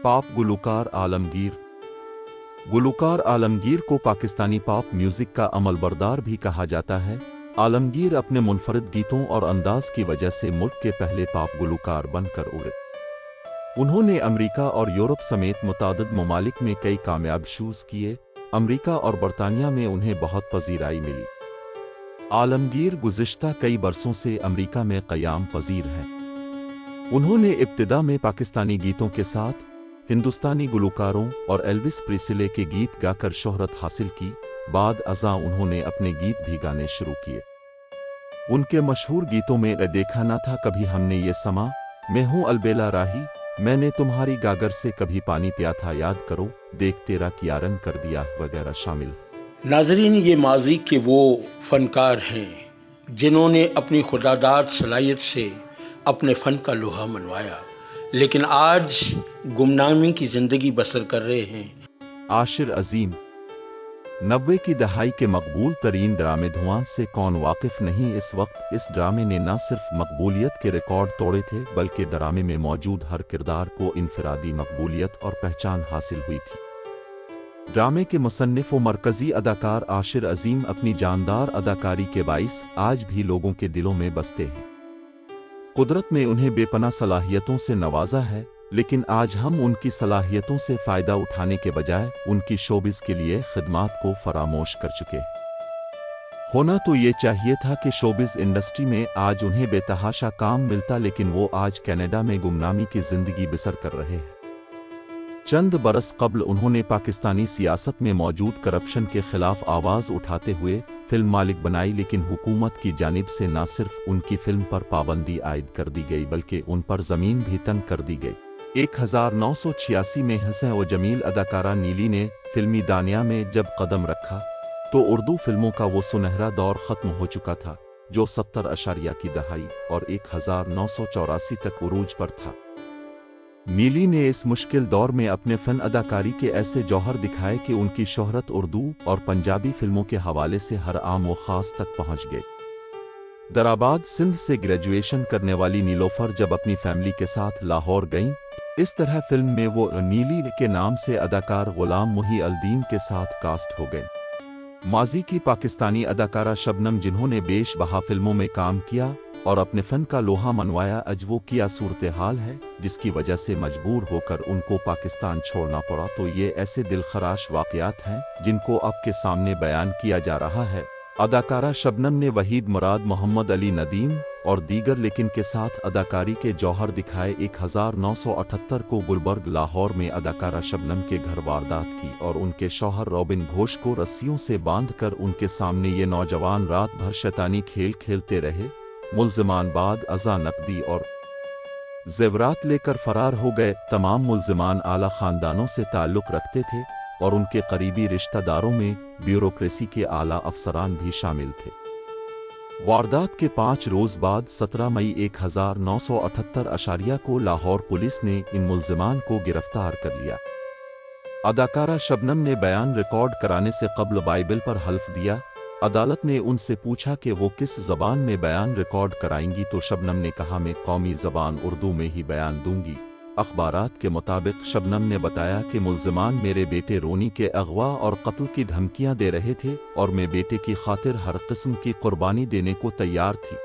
Pop गुलकार Alamgir. गुलकार Alamgir को Pakistani pop music का अमलबरदार भी कहा जाता है। आलमगीर अपने मुनफरिद गीतों और अंदाज की वजह से मुल्क के पहले पॉप गुलकार बनकर उभरे। उन्होंने अमेरिका और यूरोप समेत मुतादिद ममालिक में कई कामयाब शोज़ किए। अमेरिका और बरतानिया में उन्हें बहुत पजीराई मिली। आलमगीर गुज़िश्ता कई बरसों से अमेरिका में क़याम पजीर हैं। उन्होंने इब्तिदा में पाकिस्तानी गीतों के साथ हिंदुस्तानी गुलकारों और एल्विस प्रेस्ले के गीत गाकर शोहरत हासिल की। बाद अज़ां उन्होंने अपने गीत भी गाने शुरू किए। उनके मशहूर गीतों में देखा ना था कभी हमने ये समा, मैं हूँ अलबेला राही, मैंने तुम्हारी गागर से कभी पानी पिया था, याद करो, देख तेरा किया रंग कर दिया वगैरह शामिल। नाज़रीन, ये माजी के वो फनकार हैं जिन्होंने अपनी खुदादाद सलाहियत से अपने फ़न का लोहा मनवाया, लेकिन आज गुमनामी की ज़िंदगी बसर कर रहे हैं। आशिर अजीम। 90 की दहाई के मकबूल तरीन ड्रामे धुआं से कौन वाकिफ नहीं। इस वक्त इस ड्रामे ने न सिर्फ मकबूलियत के रिकॉर्ड तोड़े थे, बल्कि ड्रामे में मौजूद हर किरदार को इनफरादी मकबूलियत और पहचान हासिल हुई थी। ड्रामे के मुसन्निफ व मरकजी अदाकार आशिर अजीम अपनी जानदार अदाकारी के बाइस आज भी लोगों के दिलों में बसते हैं। कुदरत ने उन्हें बेपनाह सलाहियतों से नवाजा है, लेकिन आज हम उनकी सलाहियतों से फ़ायदा उठाने के बजाय उनकी शोबिज़ के लिए खिदमात को फरामोश कर चुके हैं। होना तो ये चाहिए था कि शोबिज़ इंडस्ट्री में आज उन्हें बेतहाशा काम मिलता, लेकिन वो आज कनाडा में गुमनामी की ज़िंदगी बसर कर रहे हैं। चंद बरस कबल उन्होंने पाकिस्तानी सियासत में मौजूद करप्शन के खिलाफ आवाज़ उठाते हुए फिल्म मालिक बनाई, लेकिन हुकूमत की जानिब से न सिर्फ उनकी फिल्म पर पाबंदी आयद कर दी गई, बल्कि उन पर ज़मीन भी तंग कर दी गई। 1986 में हसन व जमील अदाकारा नीली ने फिल्मी दानिया में जब कदम रखा तो उर्दू फिल्मों का वो सुनहरा दौर ख़त्म हो चुका था जो 70 की दहाई और 1984 तक उरूज पर था। नीली ने इस मुश्किल दौर में अपने फ़न अदाकारी के ऐसे जौहर दिखाए कि उनकी शोहरत उर्दू और पंजाबी फिल्मों के हवाले से हर आम व ख़ास तक पहुंच गई। दराबाद सिंध से ग्रेजुएशन करने वाली नीलोफर जब अपनी फैमिली के साथ लाहौर गईं, इस तरह फिल्म में वो नीली के नाम से अदाकार गुलाम मुही अल-दीन के साथ कास्ट हो गए। माजी की पाकिस्तानी अदाकारा शबनम, जिन्होंने बेशबहा फिल्मों में काम किया और अपने फ़न का लोहा मनवाया, आज वो क्या सूरत हाल है जिसकी वजह से मजबूर होकर उनको पाकिस्तान छोड़ना पड़ा। तो ये ऐसे दिलखराश वाक़यात हैं जिनको आपके सामने बयान किया जा रहा है। अदाकारा शबनम ने वहीद मुराद, मोहम्मद अली नदीम और दीगर लेकिन के साथ अदाकारी के जौहर दिखाए। 1978 को गुलबर्ग लाहौर में अदाकारा शबनम के घर वारदात की और उनके शौहर रॉबिन घोष को रस्सियों से बांधकर उनके सामने ये नौजवान रात भर शैतानी खेल खेलते रहे। मुल्ज़िमान बाद अज़ां नकदी और ज़ेवरात लेकर फरार हो गए। तमाम मुल्ज़िमान आला ख़ानदानों से ताल्लुक़ रखते थे और उनके करीबी रिश्तेदारों में ब्यूरोक्रेसी के आला अफसरान भी शामिल थे। वारदात के 5 रोज़ बाद 17 मई 1978 को लाहौर पुलिस ने इन मुल्ज़िमान को गिरफ्तार कर लिया। अदाकारा शबनम ने बयान रिकॉर्ड कराने से कबल बाइबल पर हल्फ दिया। अदालत ने उनसे पूछा कि वो किस ज़बान में बयान रिकॉर्ड कराएंगी, तो शबनम ने कहा, मैं कौमी ज़बान उर्दू में ही बयान दूंगी। अखबारात के मुताबिक शबनम ने बताया कि मुल्ज़िमान मेरे बेटे रोनी के अगवा और कत्ल की धमकियां दे रहे थे और मैं बेटे की खातिर हर किस्म की कुर्बानी देने को तैयार थी।